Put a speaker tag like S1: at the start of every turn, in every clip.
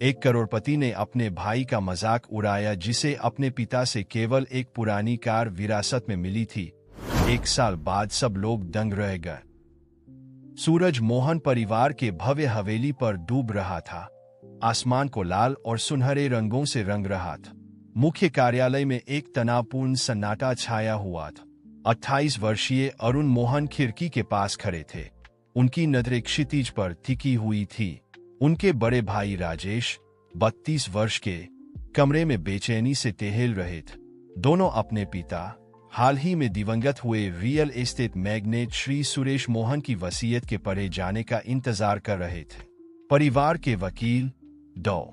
S1: एक करोड़पति ने अपने भाई का मजाक उड़ाया जिसे अपने पिता से केवल एक पुरानी कार विरासत में मिली थी। एक साल बाद सब लोग दंग रह गए। सूरज मोहन परिवार के भव्य हवेली पर डूब रहा था। आसमान को लाल और सुनहरे रंगों से रंग रहा था। मुख्य कार्यालय में एक तनावपूर्ण सन्नाटा छाया हुआ था। 28 वर्षीय अरुण मोहन खिड़की के पास खड़े थे। उनकी नजरें क्षितिज पर टिकी हुई थी। उनके बड़े भाई राजेश 32 वर्ष के कमरे में बेचैनी से टहल रहे थे। दोनों अपने पिता, हाल ही में दिवंगत हुए real estate magnet Shri Suresh Mohan की वसीयत के पढ़े जाने का इंतजार कर रहे थे। परिवार के वकील डॉ.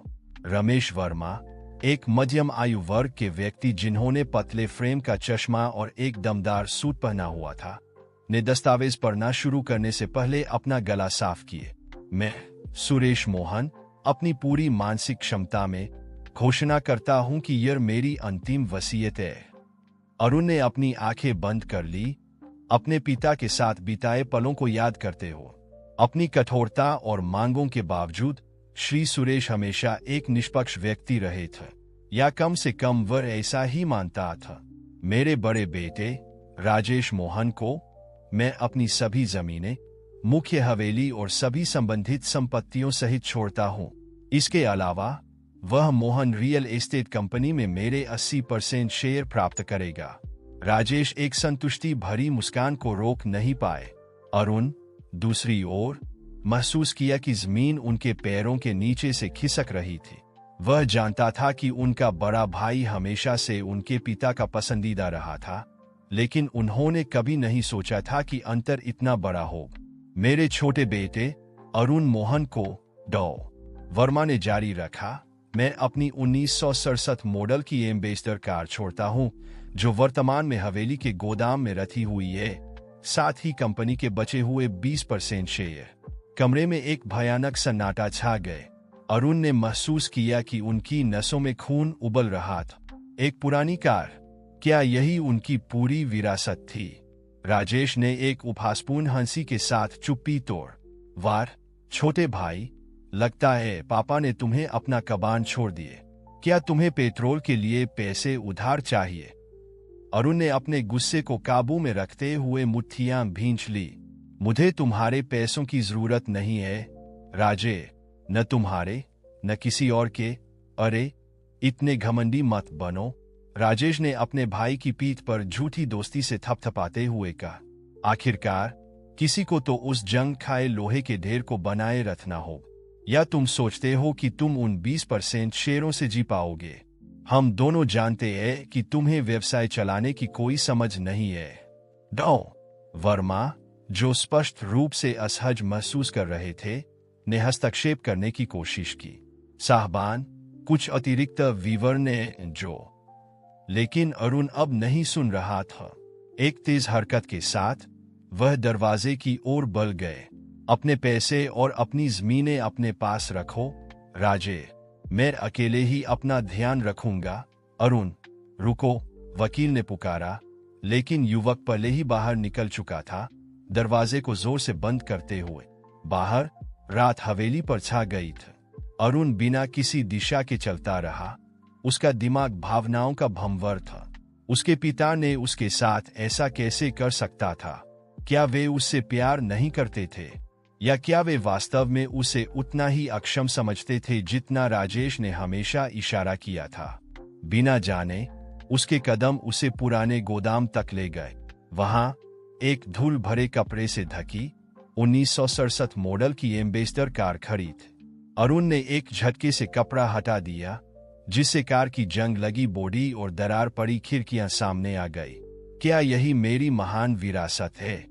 S1: रमेश वर्मा, एक मध्यम आयु वर्ग के व्यक्ति जिन्होंने पतले फ्रेम का चश्मा और एक दमदार सूट पहना हुआ था, ने दस्तावेज पढ़ना शुरू करने से पहले अपना गला साफ किए। मैं, सुरेश मोहन, अपनी पूरी मानसिक क्षमता में घोषणा करता हूं कि यह मेरी अंतिम वसीयत है। अरुण ने अपनी आंखें बंद कर ली, अपने पिता के साथ बिताए पलों को याद करते हो। अपनी कठोरता और मांगों के बावजूद श्री सुरेश हमेशा एक निष्पक्ष व्यक्ति रहे थे, या कम से कम वह ऐसा ही मानता था। मेरे बड़े बेटे राजेश मोहन को मैं अपनी सभी जमीनें, मुख्य हवेली और सभी संबंधित संपत्तियों सहित छोड़ता हूं। इसके अलावा वह मोहन रियल एस्टेट कंपनी में मेरे 80% शेयर प्राप्त करेगा। राजेश एक संतुष्टि भरी मुस्कान को रोक नहीं पाए। अरुण, दूसरी ओर, महसूस किया कि जमीन उनके पैरों के नीचे से खिसक रही थी। वह जानता था कि उनका बड़ा भाई हमेशा से उनके पिता का पसंदीदा रहा था, लेकिन उन्होंने कभी नहीं सोचा था कि अंतर इतना बड़ा होगा। मेरे छोटे बेटे अरुण मोहन को डॉ. वर्मा ने जारी रखा, मैं अपनी 1967 मॉडल की एम्बेसडर कार छोड़ता हूं, जो वर्तमान में हवेली के गोदाम में रखी हुई है। साथ ही कंपनी के बचे हुए 20% शेयर। कमरे में एक भयानक सन्नाटा छा गए। अरुण ने महसूस किया कि उनकी नसों में खून उबल रहा था। एक पुरानी कार, क्या यही उनकी पूरी विरासत थी? राजेश ने एक उपहासपूर्ण हंसी के साथ चुप्पी तोड़, वार, छोटे भाई, लगता है पापा ने तुम्हें अपना कबान छोड़ दिए। क्या तुम्हें पेट्रोल के लिए पैसे उधार चाहिए? अरुण ने अपने गुस्से को काबू में रखते हुए मुट्ठियां भींच ली। मुझे तुम्हारे पैसों की जरूरत नहीं है राजे, न तुम्हारे न किसी और के। अरे, इतने घमंडी मत बनो। राजेश ने अपने भाई की पीठ पर झूठी दोस्ती से थपथपाते हुए कहा। आखिरकार किसी को तो उस जंग खाए लोहे के ढेर को बनाए रखना हो, या तुम सोचते हो कि तुम उन 20% शेयरों से जी पाओगे? हम दोनों जानते हैं कि तुम्हें व्यवसाय चलाने की कोई समझ नहीं है। डॉ. वर्मा, जो स्पष्ट रूप से असहज महसूस कर रहे थे, ने हस्तक्षेप करने की कोशिश की। साहबान, कुछ अतिरिक्त विवरण जो। लेकिन अरुण अब नहीं सुन रहा था। एक तेज हरकत के साथ वह दरवाजे की ओर बढ़ गए। अपने पैसे और अपनी जमीनें अपने पास रखो राजे, मैं अकेले ही अपना ध्यान रखूंगा। अरुण, रुको, वकील ने पुकारा, लेकिन युवक पहले ही बाहर निकल चुका था, दरवाजे को जोर से बंद करते हुए। बाहर रात हवेली पर छा गई थी। अरुण बिना किसी दिशा के चलता रहा। उसका दिमाग भावनाओं का भंवर था। उसके पिता ने उसके साथ ऐसा कैसे कर सकता था? क्या वे उससे प्यार नहीं करते थे, या क्या वे वास्तव में उसे उतना ही अक्षम समझते थे जितना राजेश ने हमेशा इशारा किया था? बिना जाने उसके कदम उसे पुराने गोदाम तक ले गए। वहां एक धूल भरे कपड़े से ढकी 1967 मॉडल की एम्बेसडर कार खड़ी थी। अरुण ने एक झटके से कपड़ा हटा दिया, जिससे कार की जंग लगी बॉडी और दरार पड़ी खिड़कियां सामने आ गई। क्या यही मेरी महान विरासत है?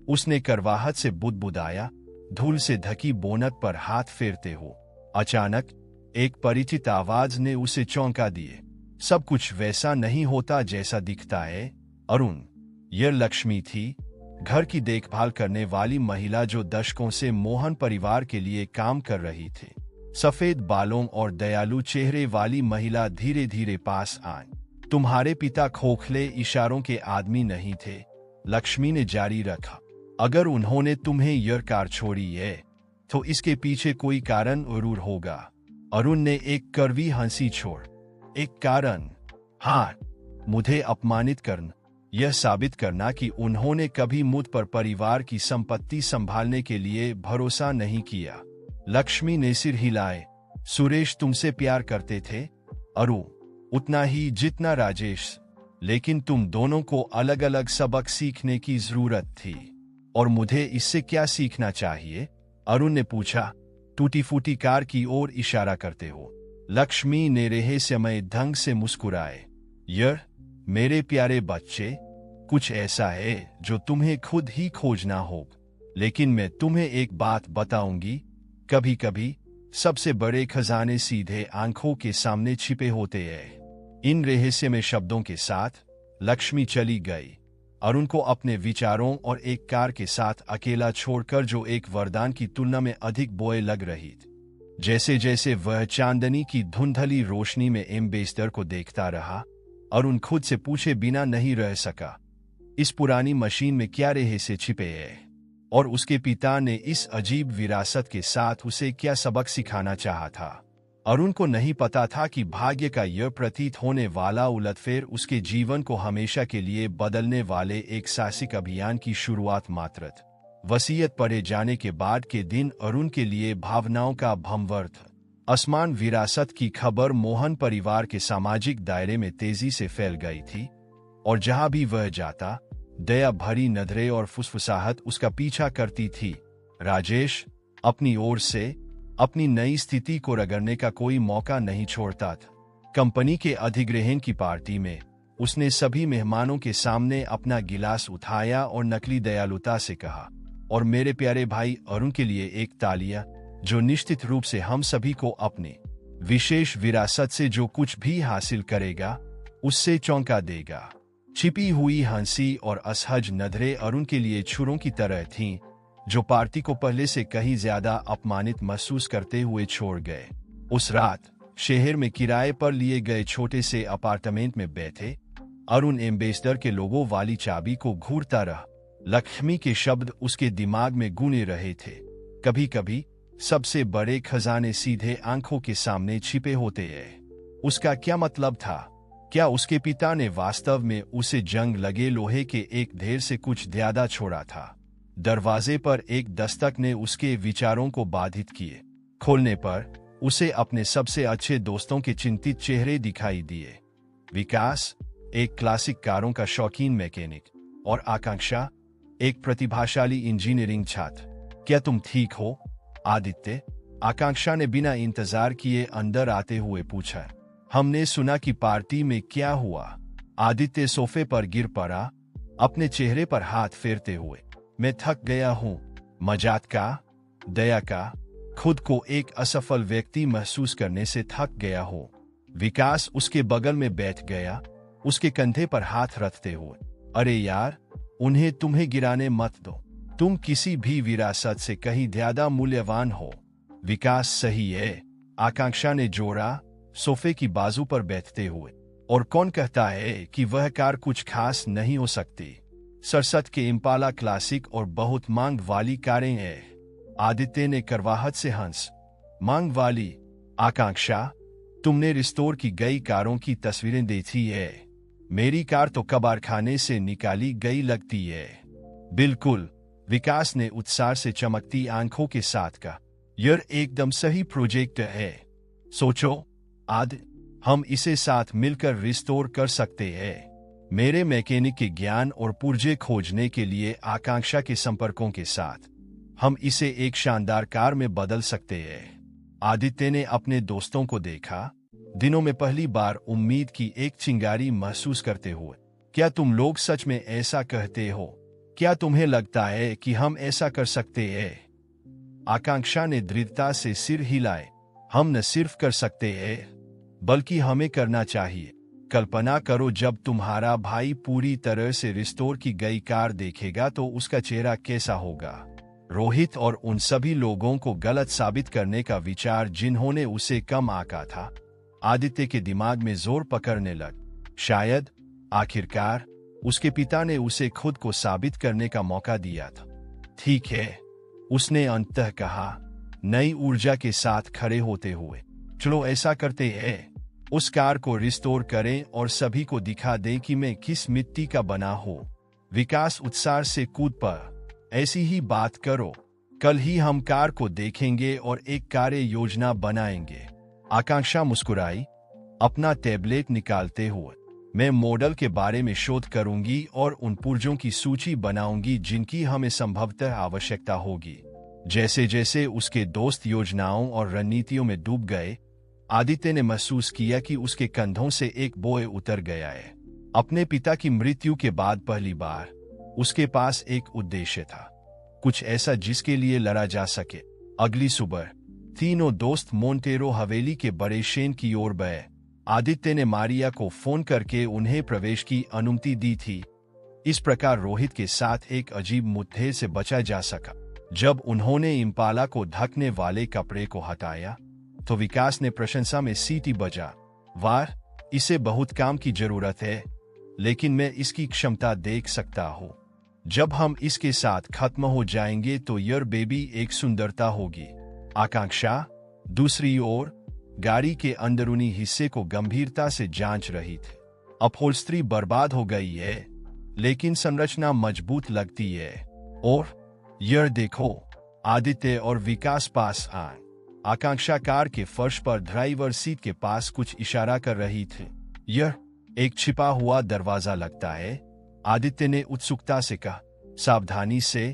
S1: उसने करवाहट से बुदबुदाया, धूल से ढकी बोनट पर हाथ फेरते हो। अचानक एक परिचित आवाज ने उसे चौंका दिए। सब कुछ वैसा नहीं होता जैसा दिखता है अरुण। यह लक्ष्मी थी, घर की देखभाल करने वाली महिला जो दशकों से मोहन परिवार के लिए काम कर रही थी। सफेद बालों और दयालु चेहरे वाली महिला धीरे धीरे पास आई। तुम्हारे पिता खोखले इशारों के आदमी नहीं थे, लक्ष्मी ने जारी रखा। अगर उन्होंने तुम्हें यह कार छोड़ी है, तो इसके पीछे कोई कारण जरूर होगा। अरुण ने एक कड़वी हंसी छोड़, एक कारण? हाँ, मुझे अपमानित करना, यह साबित करना कि उन्होंने कभी मुझ पर परिवार की संपत्ति संभालने के लिए भरोसा नहीं किया। लक्ष्मी ने सिर हिलाए। सुरेश तुमसे प्यार करते थे अरुण, उतना ही जितना राजेश, लेकिन तुम दोनों को अलग अलग सबक सीखने की जरूरत थी। और मुझे इससे क्या सीखना चाहिए? अरुण ने पूछा, टूटी फूटी कार की ओर इशारा करते हो। लक्ष्मी ने रहस्यमय ढंग से मुस्कुराए, यह मेरे प्यारे बच्चे, कुछ ऐसा है जो तुम्हें खुद ही खोजना होगा, लेकिन मैं तुम्हें एक बात बताऊंगी, कभी कभी सबसे बड़े खजाने सीधे आंखों के सामने छिपे होते हैं। इन रहस्यमय शब्दों के साथ लक्ष्मी चली गई, अरुण को अपने विचारों और एक कार के साथ अकेला छोड़कर, जो एक वरदान की तुलना में अधिक बोझ लग रही थी। जैसे जैसे वह चांदनी की धुंधली रोशनी में एम्बेसडर को देखता रहा, अरुण खुद से पूछे बिना नहीं रह सका, इस पुरानी मशीन में क्या रहस्य छिपे हैं? और उसके पिता ने इस अजीब विरासत के साथ उसे क्या सबक सिखाना चाहा था? अरुण को नहीं पता था कि भाग्य का यह प्रतीत होने वाला उलटफेर उसके जीवन को हमेशा के लिए बदलने वाले एक साहसिक अभियान की शुरुआत मात्र थी। वसीयत पढ़े जाने के बाद के दिन अरुण के लिए भावनाओं का भंवर था। आसमान विरासत की खबर मोहन परिवार के सामाजिक दायरे में तेजी से फैल गई थी, और जहां भी वह जाता, दया भरी नजरें और फुसफुसाहट उसका पीछा करती थी। राजेश अपनी ओर से अपनी नई स्थिति को रगड़ने का कोई मौका नहीं छोड़ता था। कंपनी के अधिग्रहण की पार्टी में उसने सभी मेहमानों के सामने अपना गिलास उठाया और नकली दयालुता से कहा, और मेरे प्यारे भाई अरुण के लिए एक तालियां, जो निश्चित रूप से हम सभी को अपने विशेष विरासत से जो कुछ भी हासिल करेगा उससे चौंका देगा। छिपी हुई हंसी और असहज नजरें अरुण के लिए छुरों की तरह थीं, जो पार्टी को पहले से कहीं ज्यादा अपमानित महसूस करते हुए छोड़ गए। उस रात शहर में किराए पर लिए गए छोटे से अपार्टमेंट में बैठे अरुण एम्बेसडर के लोगों वाली चाबी को घूरता रहा। लक्ष्मी के शब्द उसके दिमाग में गूंज रहे थे, कभी कभी सबसे बड़े खजाने सीधे आंखों के सामने छिपे होते हैं। उसका क्या मतलब था? क्या उसके पिता ने वास्तव में उसे जंग लगे लोहे के एक ढेर से कुछ ज्यादा छोड़ा था? दरवाजे पर एक दस्तक ने उसके विचारों को बाधित किए। खोलने पर उसे अपने सबसे अच्छे दोस्तों के चिंतित चेहरे दिखाई दिए। विकास, एक क्लासिक कारों का शौकीन मैकेनिक, और आकांक्षा, एक प्रतिभाशाली इंजीनियरिंग छात्र। क्या तुम ठीक हो, आदित्य? आकांक्षा ने बिना इंतजार किए अंदर आते हुए पूछा। हमने सुना कि पार्टी में क्या हुआ? आदित्य सोफे पर गिर पड़ा, अपने चेहरे पर हाथ फेरते हुए। मैं थक गया हूं। मजाक का, दया का, खुद को एक असफल व्यक्ति महसूस करने से थक गया हो। विकास उसके बगल में बैठ गया, उसके कंधे पर हाथ रखते हुए। अरे यार, उन्हें तुम्हें गिराने मत दो, तुम किसी भी विरासत से कहीं ज्यादा मूल्यवान हो। विकास सही है, आकांक्षा ने जोड़ा, सोफे की बाजू पर बैठते हुए। और कौन कहता है कि वह कार कुछ खास नहीं हो सकती? 67 के इम्पाला क्लासिक और बहुत मांग वाली कारें हैं। आदित्य ने करवाहट से हंस। मांग वाली? आकांक्षा, तुमने रिस्टोर की गई कारों की तस्वीरें देखी है? मेरी कार तो कबाड़खाने से निकाली गई लगती है। बिल्कुल, विकास ने उत्साह से चमकती आंखों के साथ कहा, यह एकदम सही प्रोजेक्ट है। सोचो आदि, हम इसे साथ मिलकर रिस्टोर कर सकते हैं। मेरे मैकेनिक के ज्ञान और पुर्जे खोजने के लिए आकांक्षा के संपर्कों के साथ हम इसे एक शानदार कार में बदल सकते हैं। आदित्य ने अपने दोस्तों को देखा, दिनों में पहली बार उम्मीद की एक चिंगारी महसूस करते हुए। क्या तुम लोग सच में ऐसा कहते हो? क्या तुम्हें लगता है कि हम ऐसा कर सकते हैं? आकांक्षा ने दृढ़ता से सिर हिलाए। हम न सिर्फ कर सकते हैं, बल्कि हमें करना चाहिए। कल्पना करो, जब तुम्हारा भाई पूरी तरह से रिस्टोर की गई कार देखेगा तो उसका चेहरा कैसा होगा? रोहित और उन सभी लोगों को गलत साबित करने का विचार जिन्होंने उसे कम आंका था, आदित्य के दिमाग में जोर पकड़ने लग। शायद आखिरकार उसके पिता ने उसे खुद को साबित करने का मौका दिया था। ठीक है, उसने अंततः कहा, नई ऊर्जा के साथ खड़े होते हुए। चलो ऐसा करते हैं, उस कार को रिस्टोर करें और सभी को दिखा दें कि मैं किस मिट्टी का बना हूं। विकास उत्साह से कूद पड़ा। ऐसी ही बात करो, कल ही हम कार को देखेंगे और एक कार्य योजना बनाएंगे। आकांक्षा मुस्कुराई। अपना टैबलेट निकालते हुए, मैं मॉडल के बारे में शोध करूंगी और उन पुर्जों की सूची बनाऊंगी जिनकी हमें संभवतः आवश्यकता होगी। जैसे जैसे उसके दोस्त योजनाओं और रणनीतियों में डूब गए, आदित्य ने महसूस किया कि उसके कंधों से एक बोझ उतर गया है। अपने पिता की मृत्यु के बाद पहली बार उसके पास एक उद्देश्य था, कुछ ऐसा जिसके लिए लड़ा जा सके। अगली सुबह तीनों दोस्त मोंटेरो हवेली के बड़े शेन की ओर गए। आदित्य ने मारिया को फोन करके उन्हें प्रवेश की अनुमति दी थी। इस प्रकार रोहित के साथ एक अजीब मुठभेड़ से बचा जा सका। जब उन्होंने इम्पाला को ढकने वाले कपड़े को हटाया तो विकास ने प्रशंसा में सीटी बजा। वाह, इसे बहुत काम की जरूरत है, लेकिन मैं इसकी क्षमता देख सकता हूँ। जब हम इसके साथ खत्म हो जाएंगे तो यह बेबी एक सुंदरता होगी। आकांक्षा दूसरी ओर गाड़ी के अंदरूनी हिस्से को गंभीरता से जांच रही थी। अपहोल्स्ट्री बर्बाद हो गई है, लेकिन संरचना मजबूत लगती है। और यह देखो, आदित्य और विकास पास आए। आकांक्षा कार के फर्श पर ड्राइवर सीट के पास कुछ इशारा कर रही थी। यह एक छिपा हुआ दरवाजा लगता है, आदित्य ने उत्सुकता से कहा। सावधानी से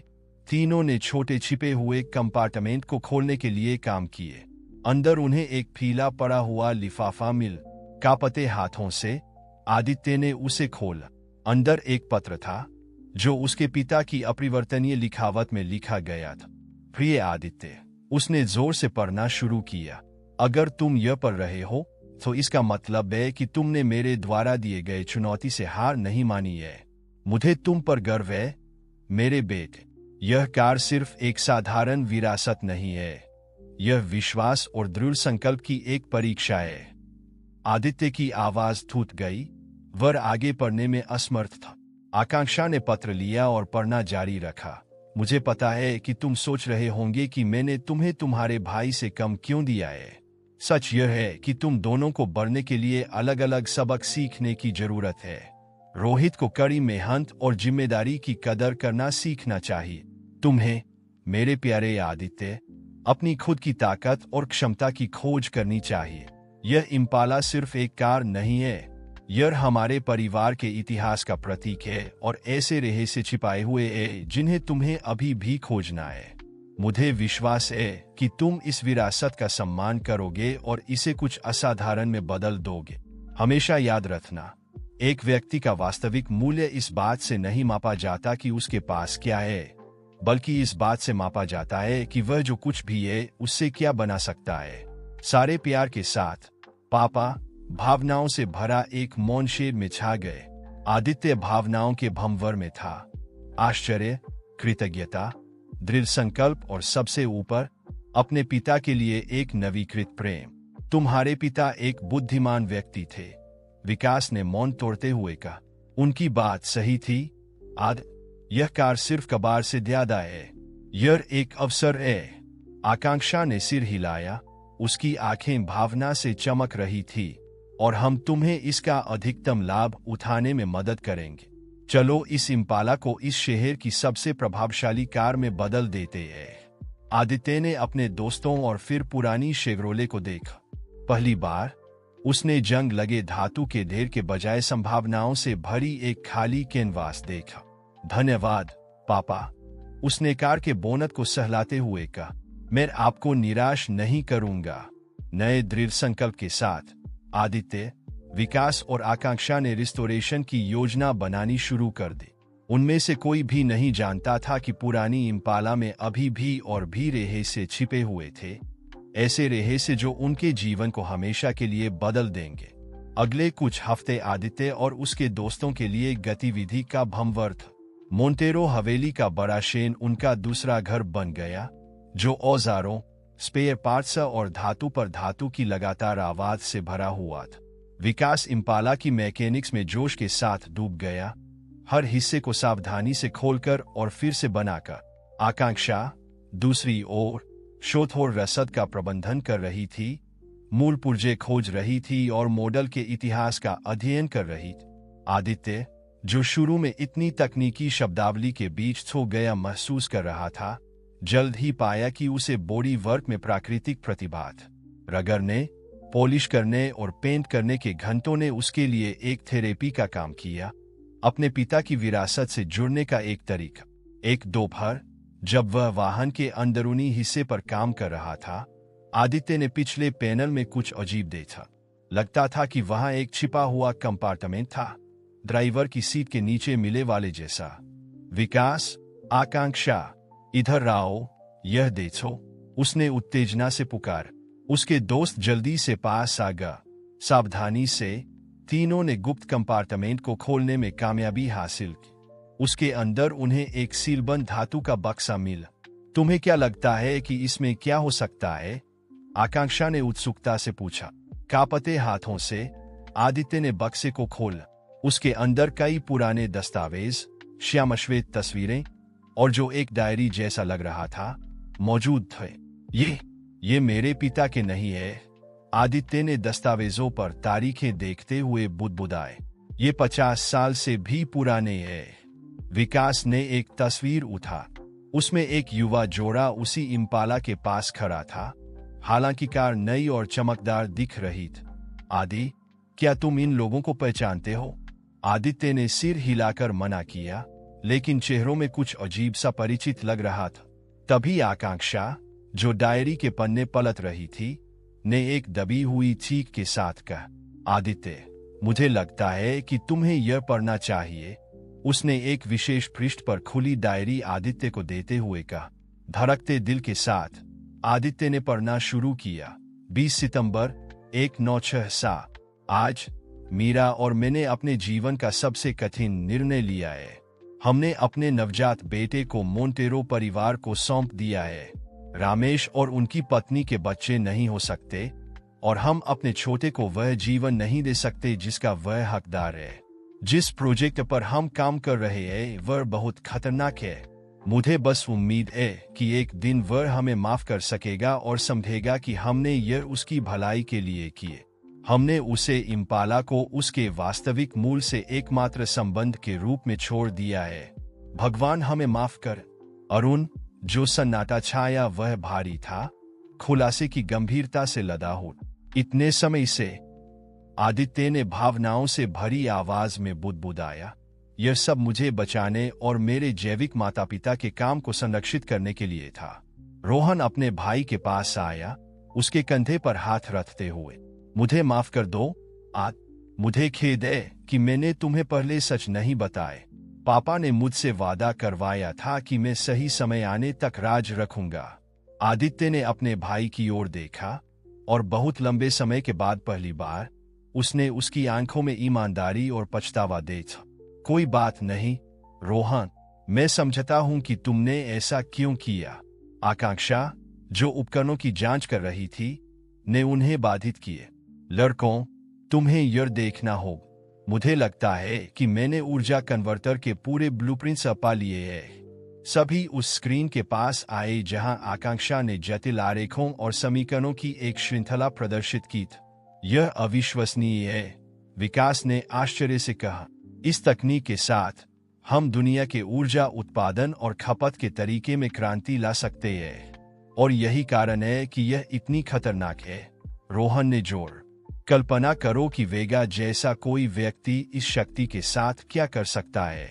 S1: तीनों ने छोटे छिपे हुए कंपार्टमेंट को खोलने के लिए काम किए। अंदर उन्हें एक फीला पड़ा हुआ लिफाफा मिल। कांपते हाथों से आदित्य ने उसे खोला। अंदर एक पत्र था जो उसके पिता की अपरिवर्तनीय लिखावट में लिखा गया था। प्रिय आदित्य, उसने जोर से पढ़ना शुरू किया। अगर तुम यह पढ़ रहे हो तो इसका मतलब है कि तुमने मेरे द्वारा दिए गए चुनौती से हार नहीं मानी है। मुझे तुम पर गर्व है मेरे बेटे। यह कार सिर्फ एक साधारण विरासत नहीं है, यह विश्वास और दृढ़ संकल्प की एक परीक्षा है। आदित्य की आवाज टूट गई। वह आगे पढ़ने में असमर्थ था। आकांक्षा ने पत्र लिया और पढ़ना जारी रखा। मुझे पता है कि तुम सोच रहे होंगे कि मैंने तुम्हें तुम्हारे भाई से कम क्यों दिया है। सच यह है कि तुम दोनों को बढ़ने के लिए अलग अलग सबक सीखने की जरूरत है। रोहित को कड़ी मेहनत और जिम्मेदारी की कदर करना सीखना चाहिए। तुम्हें, मेरे प्यारे आदित्य, अपनी खुद की ताकत और क्षमता की खोज करनी चाहिए। यह इम्पाला सिर्फ एक कार नहीं है, यह हमारे परिवार के इतिहास का प्रतीक है और ऐसे रहस्य छिपाए हुए है जिन्हें तुम्हें अभी भी खोजना है। मुझे विश्वास है कि तुम इस विरासत का सम्मान करोगे और इसे कुछ असाधारण में बदल दोगे। हमेशा याद रखना, एक व्यक्ति का वास्तविक मूल्य इस बात से नहीं मापा जाता कि उसके पास क्या है, बल्कि इस बात से मापा जाता है कि वह जो कुछ भी है उससे क्या बना सकता है। सारे प्यार के साथ, पापा। भावनाओं से भरा एक मौन शेर में छा गए। आदित्य भावनाओं के भंवर में था। आश्चर्य, कृतज्ञता, दृढ़ संकल्प और सबसे ऊपर अपने पिता के लिए एक नवीकृत प्रेम। तुम्हारे पिता एक बुद्धिमान व्यक्ति थे, विकास ने मौन तोड़ते हुए कहा। उनकी बात सही थी। यह कार सिर्फ कबाड़ से ज्यादा है, यह एक अवसर है। आकांक्षा ने सिर हिलाया। उसकी आंखें भावना से चमक रही थी। और हम तुम्हें इसका अधिकतम लाभ उठाने में मदद करेंगे। चलो इस इम्पाला को इस शहर की सबसे प्रभावशाली कार में बदल देते हैं। आदित्य ने अपने दोस्तों और फिर पुरानी शेवरोले को देखा। पहली बार उसने जंग लगे धातु के ढेर के बजाय संभावनाओं से भरी एक खाली कैनवास देखा। धन्यवाद पापा, उसने कार के बोनट को सहलाते हुए कहा। मैं आपको निराश नहीं करूंगा। नए दृढ़ संकल्प के साथ आदित्य, विकास और आकांक्षा ने रिस्टोरेशन की योजना बनानी शुरू कर दी। उनमें से कोई भी नहीं जानता था कि पुरानी इम्पाला में अभी भी और भी रहस्य छिपे हुए थे, ऐसे रहस्य जो उनके जीवन को हमेशा के लिए बदल देंगे। अगले कुछ हफ्ते आदित्य और उसके दोस्तों के लिए गतिविधि का भंवर था। मोंटेरो हवेली का बड़ा शेन उनका दूसरा घर बन गया, जो औजारों, स्पेयर पार्ट्स और धातु पर धातु की लगातार आवाज से भरा हुआ था। विकास इम्पाला की मैकेनिक्स में जोश के साथ डूब गया, हर हिस्से को सावधानी से खोलकर और फिर से बनाकर। आकांक्षा दूसरी ओर शोध और रसद का प्रबंधन कर रही थी। मूल पुर्जे खोज रही थी और मॉडल के इतिहास का अध्ययन कर रही थी। आदित्य, जो शुरू में इतनी तकनीकी शब्दावली के बीच खो गया महसूस कर रहा था, जल्द ही पाया कि उसे बॉडी वर्क में प्राकृतिक प्रतिभा थी। रगड़ने, पॉलिश करने और पेंट करने के घंटों ने उसके लिए एक थेरेपी का काम किया, अपने पिता की विरासत से जुड़ने का एक तरीका। एक दोपहर, जब वह वाहन के अंदरूनी हिस्से पर काम कर रहा था, आदित्य ने पिछले पैनल में कुछ अजीब देखा। लगता था कि वहां एक छिपा हुआ कंपार्टमेंट था, ड्राइवर की सीट के नीचे मिले वाले जैसा। विकास, आकांक्षा, इधर आओ, यह देखो, उसने उत्तेजना से पुकार। उसके दोस्त जल्दी से पास आ गए। सावधानी से तीनों ने गुप्त कंपार्टमेंट को खोलने में कामयाबी हासिल की। उसके अंदर उन्हें एक सीलबंद धातु का बक्सा मिला। तुम्हें क्या लगता है कि इसमें क्या हो सकता है? आकांक्षा ने उत्सुकता से पूछा। कांपते हाथों से आदित्य ने बक्से को खोला। उसके अंदर कई पुराने दस्तावेज, श्यामश्वेत तस्वीरें और जो एक डायरी जैसा लग रहा था, मौजूद थे। ये मेरे पिता के नहीं है, आदित्य ने दस्तावेजों पर तारीखें देखते हुए बुदबुदाए। ये 50 साल से भी पुराने हैं। विकास ने एक तस्वीर उठा। उसमें एक युवा जोड़ा उसी इम्पाला के पास खड़ा था। हालांकि कार नई और चमकदार दिख रही थी। आदि, क्या तुम इन लोगों को पहचानते हो? आदित्य ने सिर हिलाकर मना किया, लेकिन चेहरों में कुछ अजीब सा परिचित लग रहा था। तभी आकांक्षा, जो डायरी के पन्ने पलट रही थी, ने एक दबी हुई चीख के साथ कहा, आदित्य, मुझे लगता है कि तुम्हें यह पढ़ना चाहिए। उसने एक विशेष पृष्ठ पर खुली डायरी आदित्य को देते हुए कहा। धड़कते दिल के साथ आदित्य ने पढ़ना शुरू किया। 20 सितंबर 1967। आज मीरा और मैंने अपने जीवन का सबसे कठिन निर्णय लिया है। हमने अपने नवजात बेटे को मोंटेरो परिवार को सौंप दिया है। रामेश और उनकी पत्नी के बच्चे नहीं हो सकते और हम अपने छोटे को वह जीवन नहीं दे सकते जिसका वह हकदार है। जिस प्रोजेक्ट पर हम काम कर रहे हैं वह बहुत खतरनाक है। मुझे बस उम्मीद है कि एक दिन वह हमें माफ कर सकेगा और समझेगा कि हमने यह उसकी भलाई के लिए किए। हमने उसे इम्पाला को उसके वास्तविक मूल से एकमात्र संबंध के रूप में छोड़ दिया है। भगवान हमें माफ कर। अरुण, जो सन्नाटा छाया वह भारी था, खुलासे की गंभीरता से लदा हो। इतने समय से, आदित्य ने भावनाओं से भरी आवाज में बुदबुदाया, यह सब मुझे बचाने और मेरे जैविक माता पिता के काम को संरक्षित करने के लिए था। रोहन अपने भाई के पास आया, उसके कंधे पर हाथ रखते हुए। मुझे माफ कर दो मुझे खेद है कि मैंने तुम्हें पहले सच नहीं बताए। पापा ने मुझसे वादा करवाया था कि मैं सही समय आने तक राज रखूंगा। आदित्य ने अपने भाई की ओर देखा और बहुत लंबे समय के बाद पहली बार उसने उसकी आंखों में ईमानदारी और पछतावा देखा। कोई बात नहीं रोहन, मैं समझता हूं कि तुमने ऐसा क्यों किया। आकांक्षा, जो उपकरणों की जांच कर रही थी, ने उन्हें बाधित किए। लड़कों, तुम्हें यह देखना होगा। मुझे लगता है कि मैंने ऊर्जा कन्वर्टर के पूरे ब्लूप्रिंट्स पा लिए हैं। सभी उस स्क्रीन के पास आए जहां आकांक्षा ने जटिल आरेखों और समीकरणों की एक श्रृंखला प्रदर्शित की थी। यह अविश्वसनीय है, विकास ने आश्चर्य से कहा। इस तकनीक के साथ हम दुनिया के ऊर्जा उत्पादन और खपत के तरीके में क्रांति ला सकते हैं, और यही कारण है कि यह इतनी खतरनाक है। रोहन ने जोर। कल्पना करो कि वेगा जैसा कोई व्यक्ति इस शक्ति के साथ क्या कर सकता है।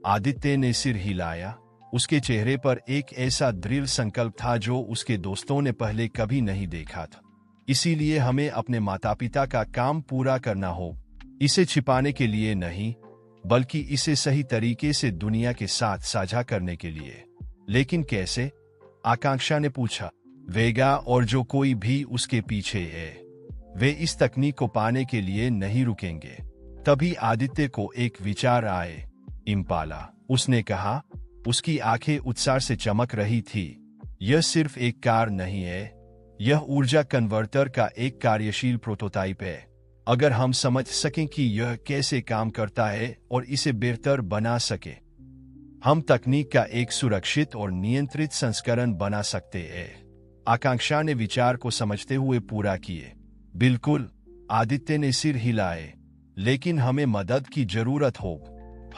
S1: आदित्य ने सिर हिलाया। उसके चेहरे पर एक ऐसा दृढ़ संकल्प था जो उसके दोस्तों ने पहले कभी नहीं देखा था। इसीलिए हमें अपने माता पिता का काम पूरा करना हो, इसे छिपाने के लिए नहीं, बल्कि इसे सही तरीके से दुनिया के साथ साझा करने के लिए। लेकिन कैसे? आकांक्षा ने पूछा। वेगा और जो कोई भी उसके पीछे है, वे इस तकनीक को पाने के लिए नहीं रुकेंगे। तभी आदित्य को एक विचार आए। इम्पाला, उसने कहा। उसकी आंखें उत्साह से चमक रही थी। यह सिर्फ एक कार नहीं है, यह ऊर्जा कन्वर्टर का एक कार्यशील प्रोटोटाइप है। अगर हम समझ सकें कि यह कैसे काम करता है और इसे बेहतर बना सके, हम तकनीक का एक सुरक्षित और नियंत्रित संस्करण बना सकते हैं। आकांक्षा ने विचार को समझते हुए पूरा किए। बिल्कुल, आदित्य ने सिर हिलाए, लेकिन हमें मदद की जरूरत हो।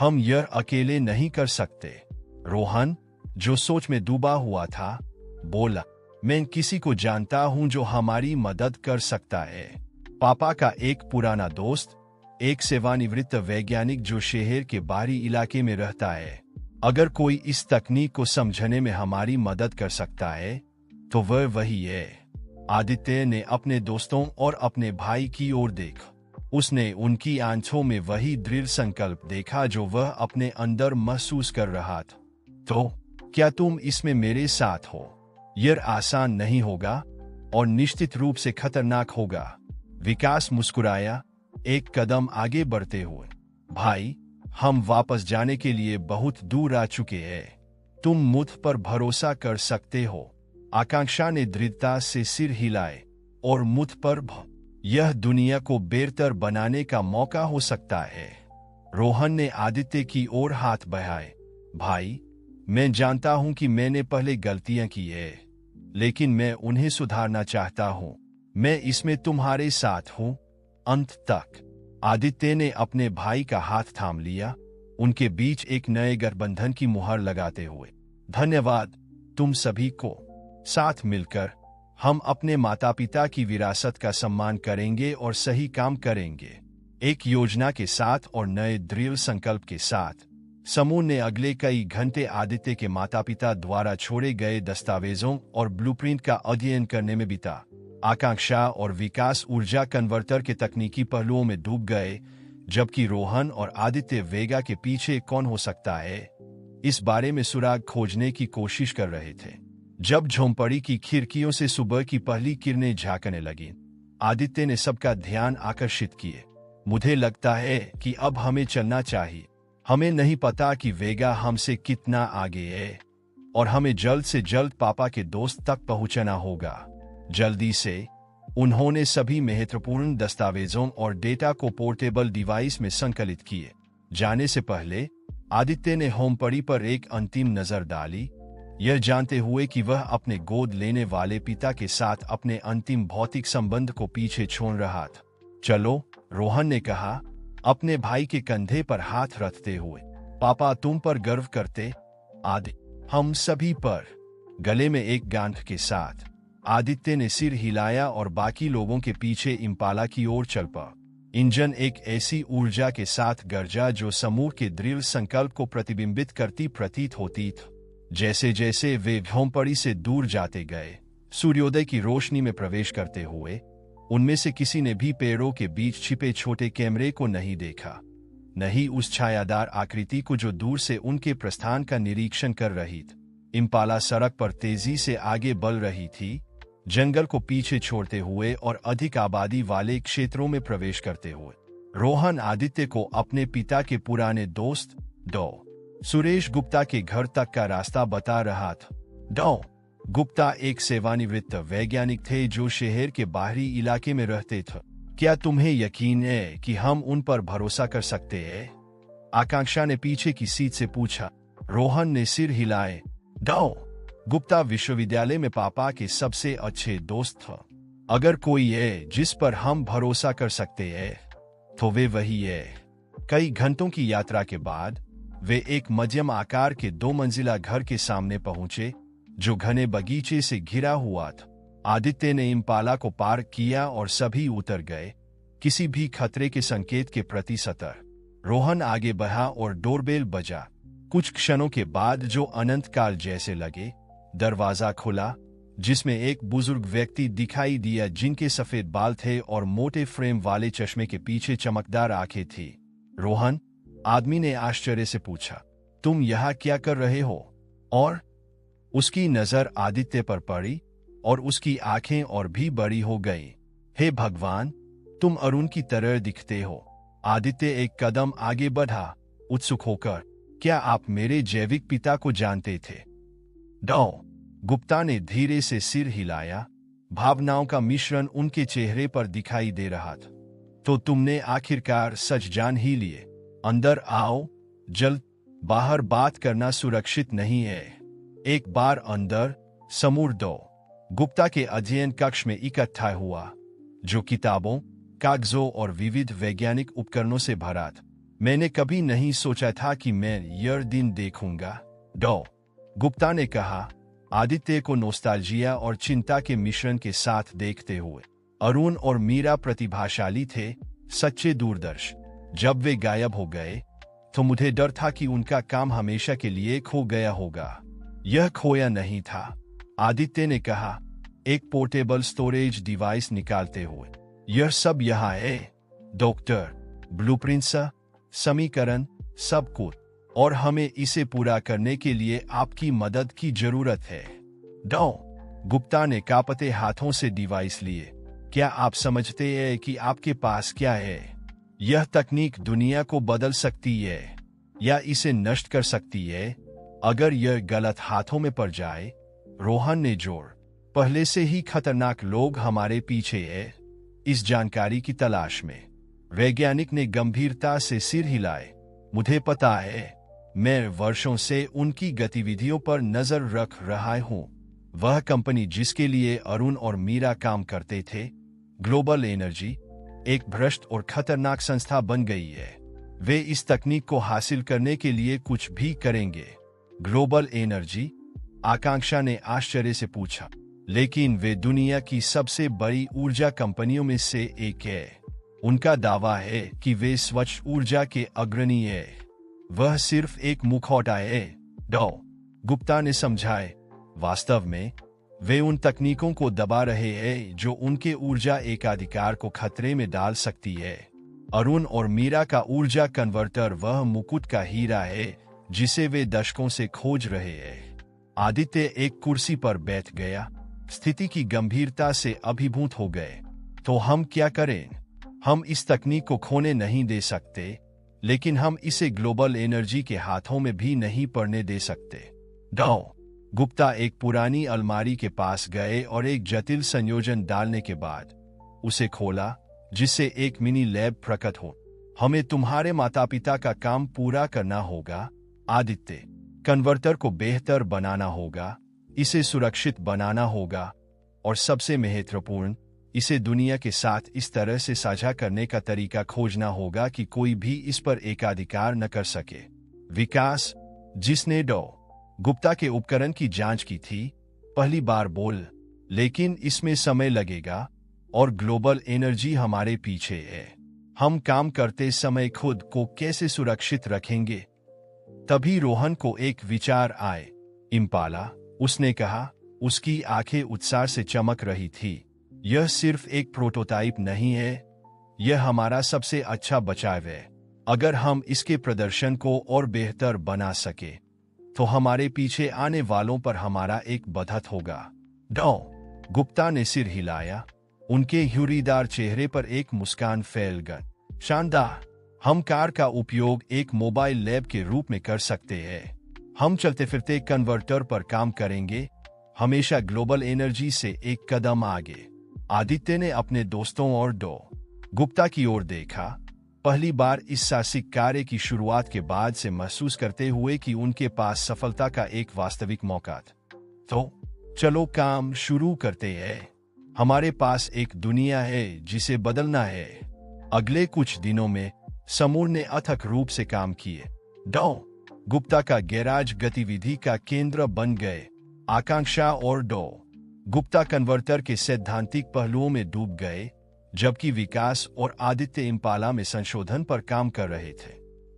S1: हम यह अकेले नहीं कर सकते। रोहन, जो सोच में डूबा हुआ था, बोला, मैं किसी को जानता हूं जो हमारी मदद कर सकता है। पापा का एक पुराना दोस्त, एक सेवानिवृत्त वैज्ञानिक जो शहर के बाहरी इलाके में रहता है। अगर कोई इस तकनीक को समझने में हमारी मदद कर सकता है, तो वह वही है। आदित्य ने अपने दोस्तों और अपने भाई की ओर देखा। उसने उनकी आंखों में वही दृढ़ संकल्प देखा जो वह अपने अंदर महसूस कर रहा था। तो क्या तुम इसमें मेरे साथ हो? यह आसान नहीं होगा और निश्चित रूप से खतरनाक होगा। विकास मुस्कुराया, एक कदम आगे बढ़ते हुए। भाई, हम वापस जाने के लिए बहुत दूर आ चुके हैं। तुम मुझ पर भरोसा कर सकते हो। आकांक्षा ने दृढ़ता से सिर हिलाए, और मुझ पर यह दुनिया को बेहतर बनाने का मौका हो सकता है। रोहन ने आदित्य की ओर हाथ बढ़ाए। भाई, मैं जानता हूं कि मैंने पहले गलतियां की है, लेकिन मैं उन्हें सुधारना चाहता हूं। मैं इसमें तुम्हारे साथ हूं, अंत तक। आदित्य ने अपने भाई का हाथ थाम लिया, उनके बीच एक नए गठबंधन की मुहर लगाते हुए। धन्यवाद तुम सभी को। साथ मिलकर हम अपने माता पिता की विरासत का सम्मान करेंगे और सही काम करेंगे। एक योजना के साथ और नए दृढ़ संकल्प के साथ समूह ने अगले कई घंटे आदित्य के माता पिता द्वारा छोड़े गए दस्तावेजों और ब्लूप्रिंट का अध्ययन करने में बिता। आकांक्षा और विकास ऊर्जा कन्वर्टर के तकनीकी पहलुओं में डूब गए, जबकि रोहन और आदित्य वेगा के पीछे कौन हो सकता है, इस बारे में सुराग खोजने की कोशिश कर रहे थे। जब झोंपड़ी की खिड़कियों से सुबह की पहली किरणें झांकने लगीं, आदित्य ने सबका ध्यान आकर्षित किए। मुझे लगता है कि अब हमें चलना चाहिए। हमें नहीं पता कि वेगा हमसे कितना आगे है, और हमें जल्द से जल्द पापा के दोस्त तक पहुंचना होगा। जल्दी से उन्होंने सभी महत्वपूर्ण दस्तावेजों और डेटा को पोर्टेबल डिवाइस में संकलित किए। जाने से पहले आदित्य ने झोंपड़ी पर एक अंतिम नजर डाली, यह जानते हुए कि वह अपने गोद लेने वाले पिता के साथ अपने अंतिम भौतिक संबंध को पीछे छोड़ रहा था। चलो, रोहन ने कहा, अपने भाई के कंधे पर हाथ रखते हुए। पापा तुम पर गर्व करते, आदि हम सभी पर। गले में एक गांठ के साथ आदित्य ने सिर हिलाया और बाकी लोगों के पीछे इम्पाला की ओर चल पड़ा। इंजन एक ऐसी ऊर्जा के साथ गरजा जो समूह के दृढ़ संकल्प को प्रतिबिंबित करती प्रतीत होती थी। जैसे जैसे वे झोंपड़ी से दूर जाते गए, सूर्योदय की रोशनी में प्रवेश करते हुए, उनमें से किसी ने भी पेड़ों के बीच छिपे छोटे कैमरे को नहीं देखा, नहीं उस छायादार आकृति को जो दूर से उनके प्रस्थान का निरीक्षण कर रही थी। इम्पाला सड़क पर तेजी से आगे बढ़ रही थी, जंगल को पीछे छोड़ते हुए और अधिक आबादी वाले क्षेत्रों में प्रवेश करते हुए। रोहन आदित्य को अपने पिता के पुराने दोस्त डॉ. सुरेश गुप्ता के घर तक का रास्ता बता रहा था। डॉ. गुप्ता एक सेवानिवृत्त वैज्ञानिक थे जो शहर के बाहरी इलाके में रहते थे। क्या तुम्हें यकीन है कि हम उन पर भरोसा कर सकते हैं? आकांक्षा ने पीछे की सीट से पूछा। रोहन ने सिर हिलाए। डॉ. गुप्ता विश्वविद्यालय में पापा के सबसे अच्छे दोस्त थे। अगर कोई है जिस पर हम भरोसा कर सकते हैं, तो वे वही है। कई घंटों की यात्रा के बाद वे एक मध्यम आकार के 2 मंजिला घर के सामने पहुंचे, जो घने बगीचे से घिरा हुआ था। आदित्य ने इम्पाला को पार्क किया और सभी उतर गए, किसी भी खतरे के संकेत के प्रति सतर्क। रोहन आगे बढ़ा और डोरबेल बजा। कुछ क्षणों के बाद, जो अनंत काल जैसे लगे, दरवाजा खुला, जिसमें एक बुजुर्ग व्यक्ति दिखाई दिया जिनके सफेद बाल थे और मोटे फ्रेम वाले चश्मे के पीछे चमकदार आंखें थी। रोहन, आदमी ने आश्चर्य से पूछा, तुम यहाँ क्या कर रहे हो? और उसकी नजर आदित्य पर पड़ी और उसकी आंखें और भी बड़ी हो गईं। हे भगवान, तुम अरुण की तरह दिखते हो। आदित्य एक कदम आगे बढ़ा, उत्सुक होकर। क्या आप मेरे जैविक पिता को जानते थे? डॉ. गुप्ता ने धीरे से सिर हिलाया, भावनाओं का मिश्रण उनके चेहरे पर दिखाई दे रहा था। तो तुमने आखिरकार सच जान ही लिए। अंदर आओ, जल्द। बाहर बात करना सुरक्षित नहीं है। एक बार अंदर, समूह डॉ. गुप्ता के अध्ययन कक्ष में इकट्ठा हुआ। जो किताबों, कागजों और विविध वैज्ञानिक उपकरणों से भरा था। मैंने कभी नहीं सोचा था कि मैं यह दिन देखूंगा। डॉ. गुप्ता ने कहा, आदित्य को नोस्टाल्जिया और चिंता के मिश्रण के साथ देखते हुए। अरुण और मीरा प्रतिभाशाली थे, सच्चे दूरदर्श। जब वे गायब हो गए तो मुझे डर था कि उनका काम हमेशा के लिए खो गया होगा। यह खोया नहीं था, आदित्य ने कहा, एक पोर्टेबल स्टोरेज डिवाइस निकालते हुए। यह सब यहाँ है डॉक्टर, ब्लूप्रिंट्स, समीकरण, सब कुछ, और हमें इसे पूरा करने के लिए आपकी मदद की जरूरत है। डॉ. गुप्ता ने कांपते हाथों से डिवाइस लिए। क्या आप समझते हैं कि आपके पास क्या है? यह तकनीक दुनिया को बदल सकती है या इसे नष्ट कर सकती है अगर यह गलत हाथों में पड़ जाए। रोहन ने जोर। पहले से ही खतरनाक लोग हमारे पीछे है, इस जानकारी की तलाश में। वैज्ञानिक ने गंभीरता से सिर हिलाए। मुझे पता है, मैं वर्षों से उनकी गतिविधियों पर नजर रख रहा हूं। वह कंपनी जिसके लिए अरुण और मीरा काम करते थे, ग्लोबल एनर्जी, एक भ्रष्ट और खतरनाक संस्था बन गई है। वे इस तकनीक को हासिल करने के लिए कुछ भी करेंगे। Global energy? आकांक्षा ने आश्चर्य से पूछा। लेकिन वे दुनिया की सबसे बड़ी ऊर्जा कंपनियों में से एक है। उनका दावा है कि वे स्वच्छ ऊर्जा के अग्रणी है। वह सिर्फ एक मुखौटा है, डॉ. गुप्ता ने समझाए। वास्तव में वे उन तकनीकों को दबा रहे हैं जो उनके ऊर्जा एकाधिकार को खतरे में डाल सकती है। अरुण और मीरा का ऊर्जा कन्वर्टर वह मुकुट का हीरा है जिसे वे दशकों से खोज रहे हैं। आदित्य एक कुर्सी पर बैठ गया, स्थिति की गंभीरता से अभिभूत हो गए। तो हम क्या करें? हम इस तकनीक को खोने नहीं दे सकते, लेकिन हम इसे ग्लोबल एनर्जी के हाथों में भी नहीं पड़ने दे सकते। डॉ. गुप्ता एक पुरानी अलमारी के पास गए और एक जटिल संयोजन डालने के बाद उसे खोला, जिससे एक मिनी लैब प्रकट हो। हमें तुम्हारे माता पिता का काम पूरा करना होगा, आदित्य। कन्वर्टर को बेहतर बनाना होगा, इसे सुरक्षित बनाना होगा, और सबसे महत्वपूर्ण, इसे दुनिया के साथ इस तरह से साझा करने का तरीका खोजना होगा कि कोई भी इस पर एकाधिकार न कर सके। विकास, जिसने डॉ. गुप्ता के उपकरण की जांच की थी, पहली बार बोल, लेकिन इसमें समय लगेगा और ग्लोबल एनर्जी हमारे पीछे है। हम काम करते समय खुद को कैसे सुरक्षित रखेंगे? तभी रोहन को एक विचार आए। इम्पाला, उसने कहा, उसकी आंखें उत्साह से चमक रही थी। यह सिर्फ एक प्रोटोटाइप नहीं है, यह हमारा सबसे अच्छा बचाव है। अगर हम इसके प्रदर्शन को और बेहतर बना सके तो हमारे पीछे आने वालों पर हमारा एक बधत होगा। डॉ. गुप्ता ने सिर हिलाया। उनके ह्यूरीदार चेहरे पर एक मुस्कान फैल गई। शानदार! हम कार का उपयोग एक मोबाइल लैब के रूप में कर सकते हैं। हम चलते फिरते कन्वर्टर पर काम करेंगे, हमेशा ग्लोबल एनर्जी से एक कदम आगे। आदित्य ने अपने दोस्तों और डॉ. गुप्ता की ओर देखा, पहली बार इस साहसिक कार्य की शुरुआत के बाद से महसूस करते हुए कि उनके पास सफलता का एक वास्तविक मौका था। तो चलो काम शुरू करते हैं। हमारे पास एक दुनिया है जिसे बदलना है। अगले कुछ दिनों में समूह ने अथक रूप से काम किए। डॉ. गुप्ता का गैराज गतिविधि का केंद्र बन गए। आकांक्षा और डॉ. गुप्ता कन्वर्टर के सैद्धांतिक पहलुओं में डूब गए, जबकि विकास और आदित्य इम्पाला में संशोधन पर काम कर रहे थे।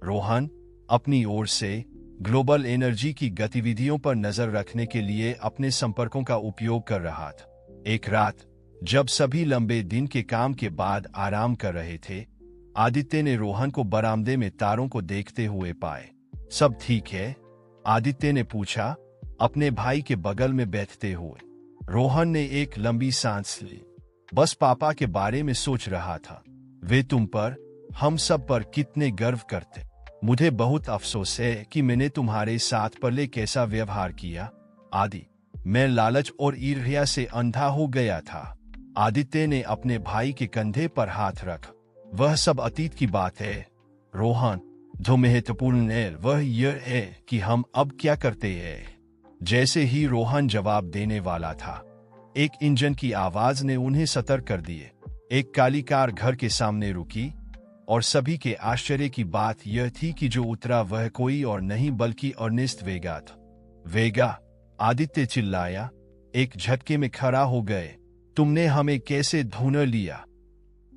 S1: रोहन अपनी ओर से ग्लोबल एनर्जी की गतिविधियों पर नजर रखने के लिए अपने संपर्कों का उपयोग कर रहा था। एक रात जब सभी लंबे दिन के काम के बाद आराम कर रहे थे, आदित्य ने रोहन को बरामदे में तारों को देखते हुए पाए। सब ठीक है? आदित्य ने पूछा, अपने भाई के बगल में बैठते हुए। रोहन ने एक लंबी सांस ली। बस पापा के बारे में सोच रहा था। वे तुम पर, हम सब पर कितने गर्व करते। मुझे बहुत अफसोस है कि मैंने तुम्हारे साथ पहले कैसा व्यवहार किया, आदि। मैं लालच और ईर्ष्या से अंधा हो गया था। आदित्य ने अपने भाई के कंधे पर हाथ रख। वह सब अतीत की बात है, रोहन। जो महत्वपूर्ण है वह यह है कि हम अब क्या करते हैं। जैसे ही रोहन जवाब देने वाला था, एक इंजन की आवाज ने उन्हें सतर्क कर दिए। एक काली कार घर के सामने रुकी और सभी के आश्चर्य की बात यह थी कि जो उतरा वह कोई और नहीं बल्कि अर्नेस्ट वेगा था। वेगा, आदित्य चिल्लाया, एक झटके में खड़ा हो गए। तुमने हमें कैसे ढूंढ लिया?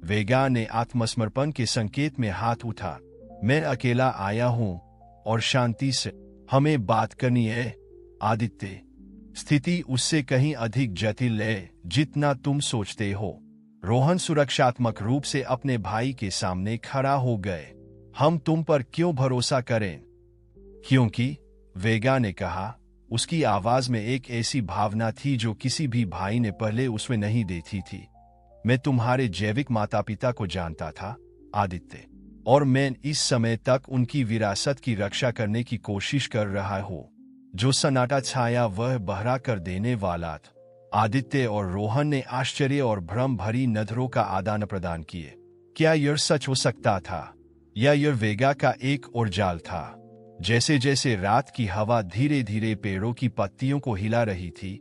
S1: वेगा ने आत्मसमर्पण के संकेत में हाथ उठा। मैं अकेला आया हूं और शांति से हमें बात करनी है। आदित्य, स्थिति उससे कहीं अधिक जटिल है जितना तुम सोचते हो। रोहन सुरक्षात्मक रूप से अपने भाई के सामने खड़ा हो गए। हम तुम पर क्यों भरोसा करें? क्योंकि, वेगा ने कहा, उसकी आवाज में एक ऐसी भावना थी जो किसी भी भाई ने पहले उसमें नहीं देखी थी। मैं तुम्हारे जैविक माता पिता को जानता था, आदित्य, और मैं इस समय तक उनकी विरासत की रक्षा करने की कोशिश कर रहा हूं। जो सन्नाटा छाया वह बहरा कर देने वाला था। आदित्य और रोहन ने आश्चर्य और भ्रम भरी नजरों का आदान प्रदान किए। क्या यह सच हो सकता था, या यह वेगा का एक और जाल था? जैसे जैसे रात की हवा धीरे धीरे पेड़ों की पत्तियों को हिला रही थी,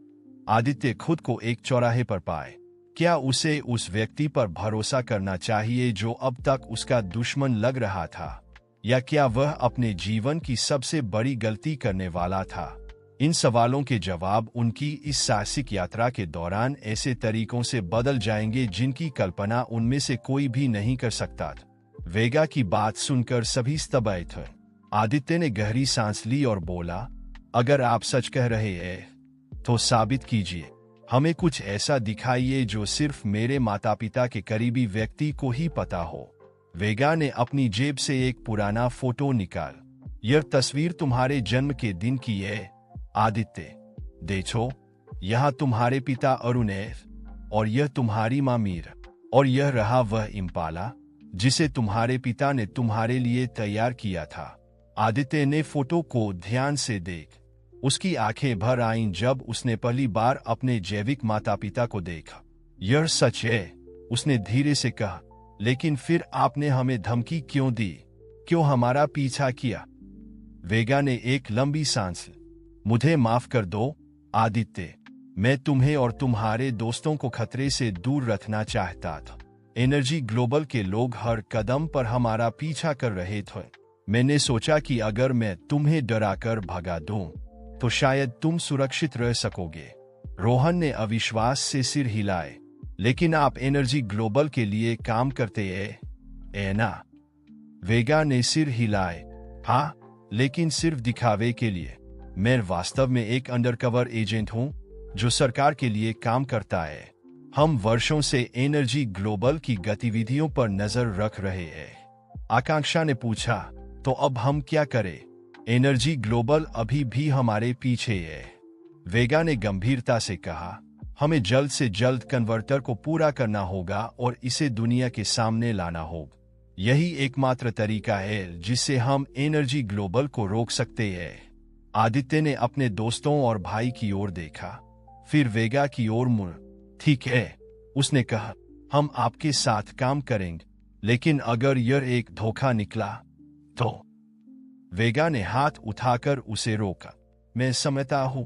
S1: आदित्य खुद को एक चौराहे पर पाए। क्या उसे उस व्यक्ति पर भरोसा करना चाहिए जो अब तक उसका दुश्मन लग रहा था, या क्या वह अपने जीवन की सबसे बड़ी गलती करने वाला था? इन सवालों के जवाब उनकी इस साहसिक यात्रा के दौरान ऐसे तरीकों से बदल जाएंगे जिनकी कल्पना उनमें से कोई भी नहीं कर सकता था। वेगा की बात सुनकर सभी स्तब्ध थे। आदित्य ने गहरी सांस ली और बोला, अगर आप सच कह रहे हैं तो साबित कीजिए। हमें कुछ ऐसा दिखाइए जो सिर्फ मेरे माता पिता के करीबी व्यक्ति को ही पता हो। वेगा ने अपनी जेब से एक पुराना फोटो निकाल। यह तस्वीर तुम्हारे जन्म के दिन की है, आदित्य। देखो, यहाँ तुम्हारे पिता अरुण है और यह तुम्हारी माँ मीरा, और यह रहा वह इम्पाला जिसे तुम्हारे पिता ने तुम्हारे लिए तैयार किया था। आदित्य ने फोटो को ध्यान से देख। उसकी आंखें भर आईं जब उसने पहली बार अपने जैविक माता पिता को देखा। यह सच है, उसने धीरे से कहा, लेकिन फिर आपने हमें धमकी क्यों दी? क्यों हमारा पीछा किया? वेगा ने एक लंबी सांस ली। मुझे माफ कर दो, आदित्य। मैं तुम्हें और तुम्हारे दोस्तों को खतरे से दूर रखना चाहता था। एनर्जी ग्लोबल के लोग हर कदम पर हमारा पीछा कर रहे थे। मैंने सोचा कि अगर मैं तुम्हें डराकर भगा दूं, तो शायद तुम सुरक्षित रह सकोगे। रोहन ने अविश्वास से सिर हिलाए। लेकिन आप एनर्जी ग्लोबल के लिए काम करते हैं, है ना? वेगा ने सिर हिलाए। हाँ, लेकिन सिर्फ दिखावे के लिए। मैं वास्तव में एक अंडरकवर एजेंट हूं जो सरकार के लिए काम करता है। हम वर्षों से एनर्जी ग्लोबल की गतिविधियों पर नजर रख रहे हैं। आकांक्षा ने पूछा, तो अब हम क्या करें? एनर्जी ग्लोबल अभी भी हमारे पीछे है, वेगा ने गंभीरता से कहा। हमें जल्द से जल्द कन्वर्टर को पूरा करना होगा और इसे दुनिया के सामने लाना होगा। यही एकमात्र तरीका है जिससे हम एनर्जी ग्लोबल को रोक सकते हैं। आदित्य ने अपने दोस्तों और भाई की ओर देखा, फिर वेगा की ओर मुड़। ठीक है, उसने कहा, हम आपके साथ काम करेंगे, लेकिन अगर यह एक धोखा निकला तो? वेगा ने हाथ उठाकर उसे रोका। मैं समझता हूं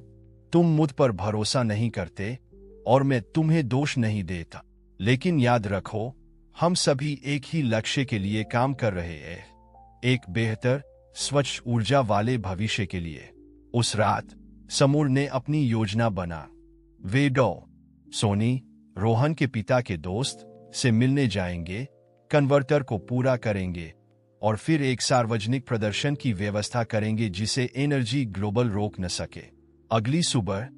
S1: तुम मुझ पर भरोसा नहीं करते और मैं तुम्हें दोष नहीं देता, लेकिन याद रखो, हम सभी एक ही लक्ष्य के लिए काम कर रहे हैं, एक बेहतर स्वच्छ ऊर्जा वाले भविष्य के लिए। उस रात समूर ने अपनी योजना बना। वे सोनी, रोहन के पिता के दोस्त, से मिलने जाएंगे, कन्वर्टर को पूरा करेंगे और फिर एक सार्वजनिक प्रदर्शन की व्यवस्था करेंगे जिसे एनर्जी ग्लोबल रोक न सके। अगली सुबह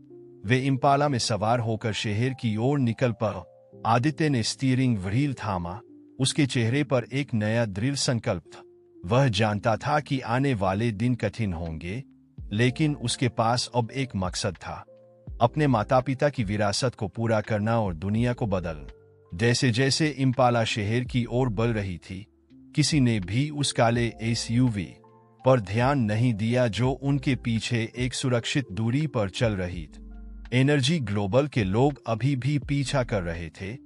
S1: वे इम्पाला में सवार होकर शहर की ओर निकल पड़े। आदित्य ने स्टीयरिंग व्हील थामा। उसके चेहरे पर एक नया दृढ़ संकल्प था। वह जानता था कि आने वाले दिन कठिन होंगे, लेकिन उसके पास अब एक मकसद था, अपने माता पिता की विरासत को पूरा करना और दुनिया को बदलना। जैसे जैसे इम्पाला शहर की ओर बढ़ रही थी, किसी ने भी उस काले एसयूवी पर ध्यान नहीं दिया जो उनके पीछे एक सुरक्षित दूरी पर चल रही थी। एनर्जी ग्लोबल के लोग अभी भी पीछा कर रहे थे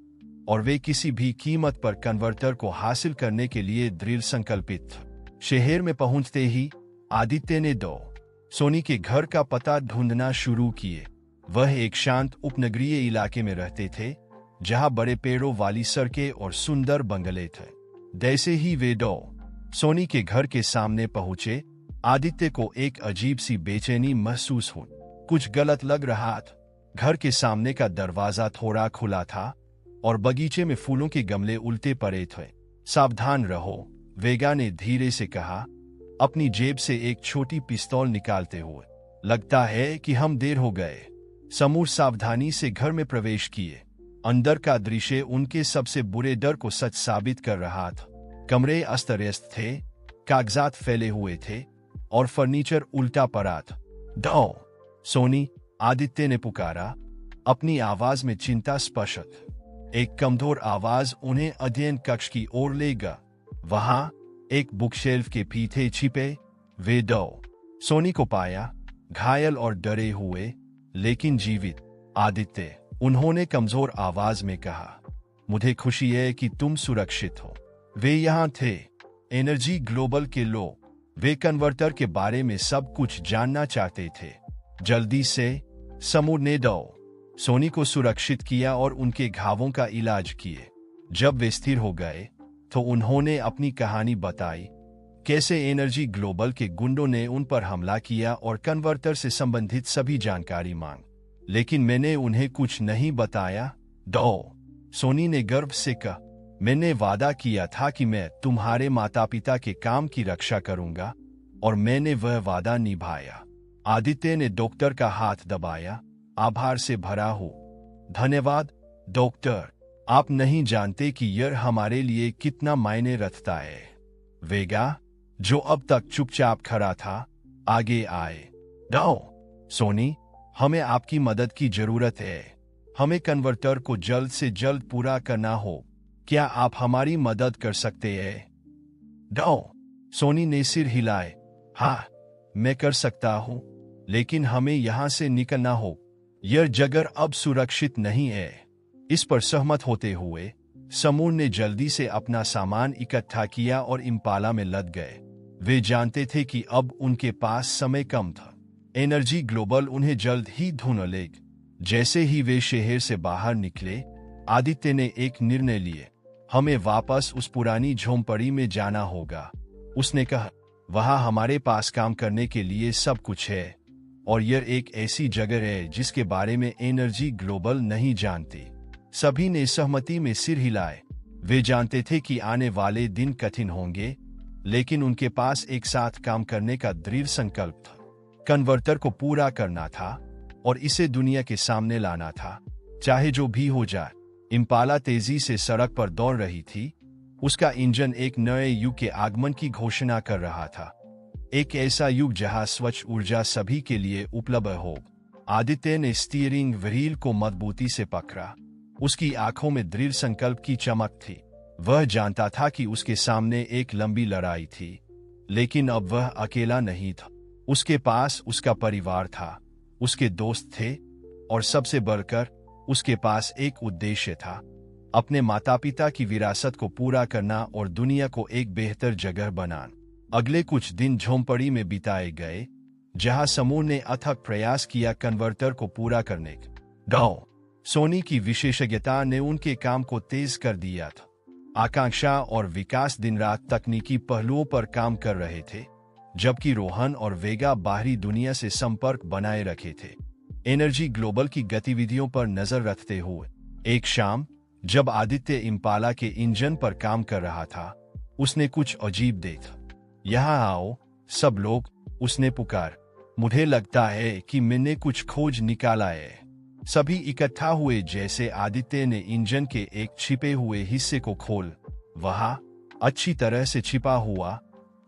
S1: और वे किसी भी कीमत पर कन्वर्टर को हासिल करने के लिए दृढ़ संकल्पित थे। शहर में पहुंचते ही आदित्य ने सोनी के घर का पता ढूंढना शुरू किए। वह एक शांत उपनगरीय इलाके में रहते थे, जहां बड़े पेड़ों वाली सड़कें और सुंदर बंगले थे। जैसे ही वे सोनी के घर के सामने पहुंचे, आदित्य को एक अजीब सी बेचैनी महसूस हुई। कुछ गलत लग रहा था। घर के सामने का दरवाजा थोड़ा खुला था और बगीचे में फूलों के गमले उल्टे पड़े थे। सावधान रहो, वेगा ने धीरे से कहा, अपनी जेब से एक छोटी पिस्तौल निकालते हुए। लगता है कि हम देर हो गए। समूह सावधानी से घर में प्रवेश किए। अंदर का दृश्य उनके सबसे बुरे डर को सच साबित कर रहा था। कमरे अस्त व्यस्त थे, कागजात फैले हुए थे और फर्नीचर उल्टा पड़ा था। डॉ सोनी, आदित्य ने पुकारा, अपनी आवाज में चिंता स्पष्ट। एक कमजोर आवाज उन्हें अध्ययन कक्ष की ओर ले गया। वहां एक बुकशेल्फ के पीछे छिपे वे डॉ सोनी को पाया, घायल और डरे हुए लेकिन जीवित। आदित्य, उन्होंने कमजोर आवाज में कहा, मुझे खुशी है कि तुम सुरक्षित हो। वे यहां थे, एनर्जी ग्लोबल के लोग। वे कन्वर्टर के बारे में सब कुछ जानना चाहते थे। जल्दी से समूह ने डॉ सोनी को सुरक्षित किया और उनके घावों का इलाज किए। जब वे स्थिर हो गए तो उन्होंने अपनी कहानी बताई, कैसे एनर्जी ग्लोबल के गुंडों ने उन पर हमला किया और कन्वर्टर से संबंधित सभी जानकारी मांग। लेकिन मैंने उन्हें कुछ नहीं बताया। डॉ सोनी ने गर्व से कहा, मैंने वादा किया था कि मैं तुम्हारे माता पिता के काम की रक्षा करूंगा और मैंने वह वादा निभाया। आदित्य ने डॉक्टर का हाथ दबाया, आभार से भरा हो। धन्यवाद डॉक्टर, आप नहीं जानते कि यह हमारे लिए कितना मायने रखता है। वेगा, जो अब तक चुपचाप खड़ा था, आगे आए। डॉ सोनी, हमें आपकी मदद की जरूरत है। हमें कन्वर्टर को जल्द से जल्द पूरा करना हो। क्या आप हमारी मदद कर सकते हैं? डॉ सोनी ने सिर हिलाए, हाँ, मैं कर सकता हूं, लेकिन हमें यहां से निकलना हो। यह जगह अब सुरक्षित नहीं है। इस पर सहमत होते हुए समूह ने जल्दी से अपना सामान इकट्ठा किया और इम्पाला में लद गए। वे जानते थे कि अब उनके पास समय कम था। एनर्जी ग्लोबल उन्हें जल्द ही ढूंढ लेगा। जैसे ही वे शहर से बाहर निकले, आदित्य ने एक निर्णय लिए, हमें वापस उस पुरानी झोंपड़ी में जाना होगा। उसने कहा, वहां हमारे पास काम करने के लिए सब कुछ है और यह एक ऐसी जगह है जिसके बारे में एनर्जी ग्लोबल नहीं जानती। सभी ने सहमति में सिर हिलाए। वे जानते थे कि आने वाले दिन कठिन होंगे, लेकिन उनके पास एक साथ काम करने का दृढ़ संकल्प था। कन्वर्टर को पूरा करना था और इसे दुनिया के सामने लाना था, चाहे जो भी हो जाए। इम्पाला तेजी से सड़क पर दौड़ रही थी। उसका इंजन एक नए युग के आगमन की घोषणा कर रहा था, एक ऐसा युग जहां स्वच्छ ऊर्जा सभी के लिए उपलब्ध हो। आदित्य ने स्टीयरिंग व्हील को मजबूती से पकड़ा। उसकी आंखों में दृढ़ संकल्प की चमक थी। वह जानता था कि उसके सामने एक लंबी लड़ाई थी, लेकिन अब वह अकेला नहीं था। उसके पास उसका परिवार था, उसके दोस्त थे और सबसे बढ़कर उसके पास एक उद्देश्य था, अपने माता पिता की विरासत को पूरा करना और दुनिया को एक बेहतर जगह बनाना। अगले कुछ दिन झोंपड़ी में बिताए गए, जहां समूह ने अथक प्रयास किया कन्वर्टर को पूरा करने का। डॉ सोनी की विशेषज्ञता ने उनके काम को तेज कर दिया था। आकांक्षा और विकास दिन रात तकनीकी पहलुओं पर काम कर रहे थे, जबकि रोहन और वेगा बाहरी दुनिया से संपर्क बनाए रखे थे, एनर्जी ग्लोबल की गतिविधियों पर नजर रखते हुए। एक शाम जब आदित्य इम्पाला के इंजन पर काम कर रहा था, उसने कुछ अजीब देखा। यहाँ आओ सब लोग, उसने पुकार, मुझे लगता है कि मैंने कुछ खोज निकाला है। सभी इकट्ठा हुए जैसे आदित्य ने इंजन के एक छिपे हुए हिस्से को खोल। वहां अच्छी तरह से छिपा हुआ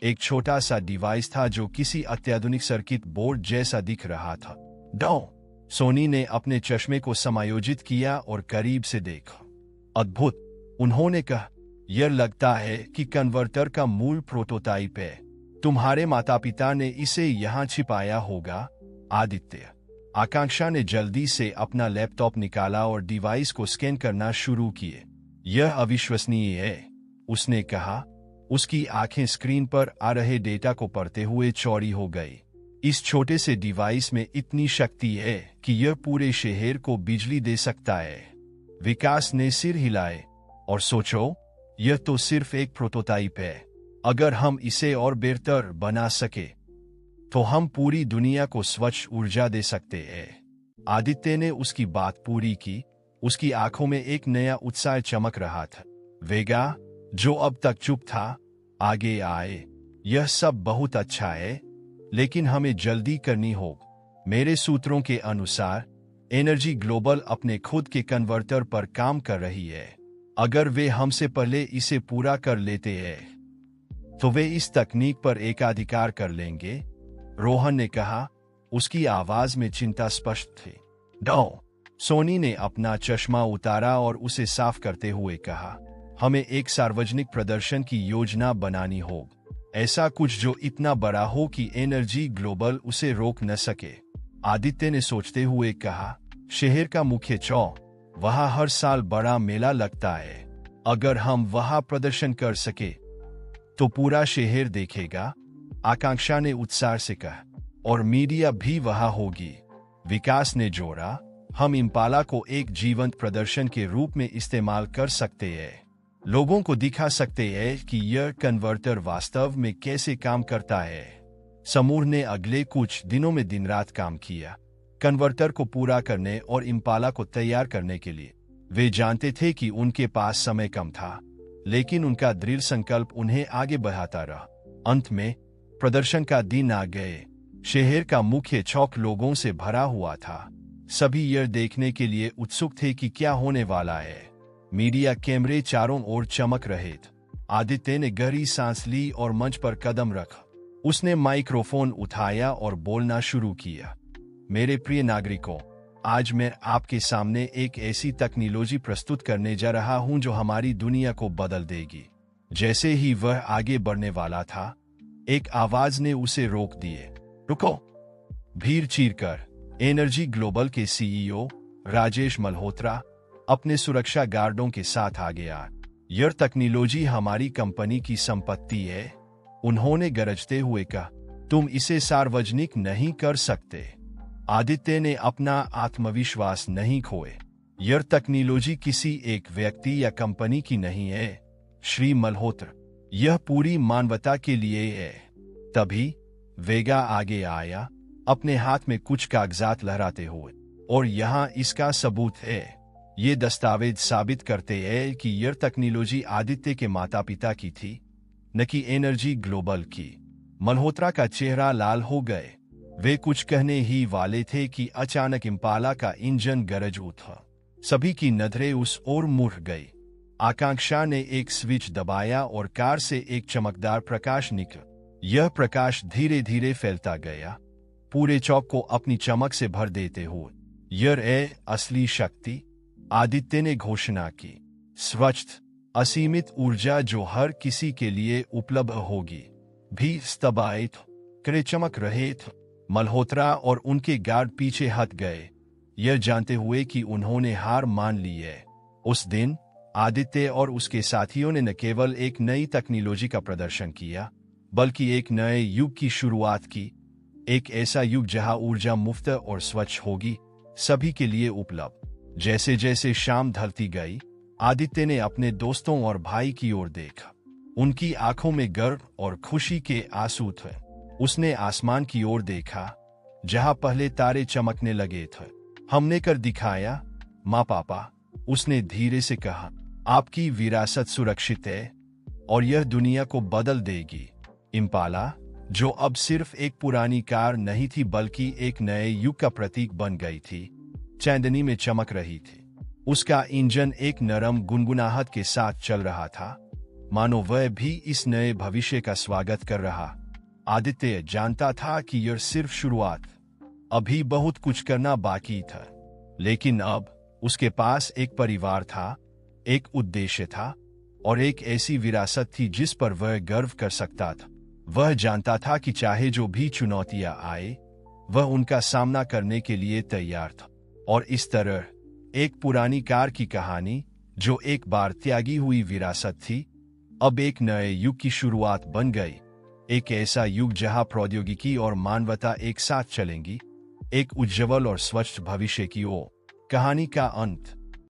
S1: एक छोटा सा डिवाइस था जो किसी अत्याधुनिक सर्किट बोर्ड जैसा दिख रहा था। डॉ सोनी ने अपने चश्मे को समायोजित किया और करीब से देखा। अद्भुत, उन्होंने कहा, यह लगता है कि कन्वर्टर का मूल प्रोटोटाइप है। तुम्हारे माता पिता ने इसे यहाँ छिपाया होगा। आदित्य, आकांक्षा ने जल्दी से अपना लैपटॉप निकाला और डिवाइस को स्कैन करना शुरू किए। यह अविश्वसनीय है, उसने कहा। उसकी आंखें स्क्रीन पर आ रहे डेटा को पढ़ते हुए चौड़ी हो गई। इस छोटे से डिवाइस में इतनी शक्ति है कि यह पूरे शहर को बिजली दे सकता है। विकास ने सिर हिलाए। और सोचो, यह तो सिर्फ एक प्रोटोटाइप है। अगर हम इसे और बेहतर बना सके तो हम पूरी दुनिया को स्वच्छ ऊर्जा दे सकते हैं। आदित्य ने उसकी बात पूरी की। उसकी आंखों में एक नया उत्साह चमक रहा था। वेगा, जो अब तक चुप था, आगे आए। यह सब बहुत अच्छा है, लेकिन हमें जल्दी करनी होगी। मेरे सूत्रों के अनुसार एनर्जी ग्लोबल अपने खुद के कन्वर्टर पर काम कर रही है। अगर वे हमसे पहले इसे पूरा कर लेते हैं तो वे इस तकनीक पर एकाधिकार कर लेंगे, रोहन ने कहा। उसकी आवाज में चिंता स्पष्ट थी। डॉ सोनी ने अपना चश्मा उतारा और उसे साफ करते हुए कहा, हमें एक सार्वजनिक प्रदर्शन की योजना बनानी होगी। ऐसा कुछ जो इतना बड़ा हो कि एनर्जी ग्लोबल उसे रोक न सके। आदित्य ने सोचते हुए कहा, शहर का मुख्य चौक, वहां हर साल बड़ा मेला लगता है। अगर हम वहां प्रदर्शन कर सके तो पूरा शहर देखेगा, आकांक्षा ने उत्साह से कहा। और मीडिया भी वहां होगी, विकास ने जोड़ा। हम इम्पाला को एक जीवंत प्रदर्शन के रूप में इस्तेमाल कर सकते हैं। लोगों को दिखा सकते हैं कि यह कन्वर्टर वास्तव में कैसे काम करता है। समूह ने अगले कुछ दिनों में दिन रात काम किया, कन्वर्टर को पूरा करने और इम्पाला को तैयार करने के लिए। वे जानते थे कि उनके पास समय कम था, लेकिन उनका दृढ़ संकल्प उन्हें आगे बढ़ाता रहा। अंत में प्रदर्शन का दिन आ गए। शहर का मुख्य चौक लोगों से भरा हुआ था। सभी यह देखने के लिए उत्सुक थे कि क्या होने वाला है। मीडिया कैमरे चारों ओर चमक रहे थे। आदित्य ने गहरी सांस ली और मंच पर कदम रखा। उसने माइक्रोफोन उठाया और बोलना शुरू किया। मेरे प्रिय नागरिकों, आज मैं आपके सामने एक ऐसी तकनीलोजी प्रस्तुत करने जा रहा हूं जो हमारी दुनिया को बदल देगी। जैसे ही वह आगे बढ़ने वाला था, एक आवाज ने उसे रोक दिए। रुको! भीड़ चीरकर एनर्जी ग्लोबल के सीईओ राजेश मल्होत्रा अपने सुरक्षा गार्डों के साथ आ गया। यह तकनीलोजी हमारी कंपनी की संपत्ति है, उन्होंने गरजते हुए कहा। तुम इसे सार्वजनिक नहीं कर सकते। आदित्य ने अपना आत्मविश्वास नहीं खोए। यह तकनीलोजी किसी एक व्यक्ति या कंपनी की नहीं है, श्री मल्होत्रा, यह पूरी मानवता के लिए है। तभी वेगा आगे आया, अपने हाथ में कुछ कागजात लहराते हुए। और यहाँ इसका सबूत है। ये दस्तावेज साबित करते हैं कि यह तकनीलोजी आदित्य के माता पिता की थी, न कि एनर्जी ग्लोबल की। मल्होत्रा का चेहरा लाल हो गए। वे कुछ कहने ही वाले थे कि अचानक इम्पाला का इंजन गरज उठा। सभी की नजरें उस ओर मुड़ गई। आकांक्षा ने एक स्विच दबाया और कार से एक चमकदार प्रकाश निकला। यह प्रकाश धीरे धीरे फैलता गया, पूरे चौक को अपनी चमक से भर देते हुए। यह है असली शक्ति, आदित्य ने घोषणा की। स्वच्छ, असीमित ऊर्जा जो हर किसी के लिए उपलब्ध होगी। भी स्तब्ध करे चमक रहे थे। मल्होत्रा और उनके गार्ड पीछे हट गए, यह जानते हुए कि उन्होंने हार मान ली है। उस दिन आदित्य और उसके साथियों ने न केवल एक नई तकनीलोजी का प्रदर्शन किया, बल्कि एक नए युग की शुरुआत की। एक ऐसा युग जहां ऊर्जा मुफ्त और स्वच्छ होगी, सभी के लिए उपलब्ध। जैसे जैसे शाम ढलती गई, आदित्य ने अपने दोस्तों और भाई की ओर देखा। उनकी आंखों में गर्व और खुशी के आंसू थे। उसने आसमान की ओर देखा, जहां पहले तारे चमकने लगे थे। हमने कर दिखाया, माँ पापा, उसने धीरे से कहा। आपकी विरासत सुरक्षित है और यह दुनिया को बदल देगी। इम्पाला, जो अब सिर्फ एक पुरानी कार नहीं थी बल्कि एक नए युग का प्रतीक बन गई थी, चांदनी में चमक रही थी। उसका इंजन एक नरम गुनगुनाहट के साथ चल रहा था, मानो वह भी इस नए भविष्य का स्वागत कर रहा। आदित्य जानता था कि यह सिर्फ शुरुआत, अभी बहुत कुछ करना बाकी था। लेकिन अब उसके पास एक परिवार था, एक उद्देश्य था और एक ऐसी विरासत थी जिस पर वह गर्व कर सकता था। वह जानता था कि चाहे जो भी चुनौतियां आए, वह उनका सामना करने के लिए तैयार था। और इस तरह एक पुरानी कार की कहानी, जो एक बार त्यागी हुई विरासत थी, अब एक नए युग की शुरुआत बन गई। एक ऐसा युग जहां प्रौद्योगिकी और मानवता एक साथ चलेंगी, एक उज्जवल और स्वच्छ भविष्य की ओर। कहानी का अंत।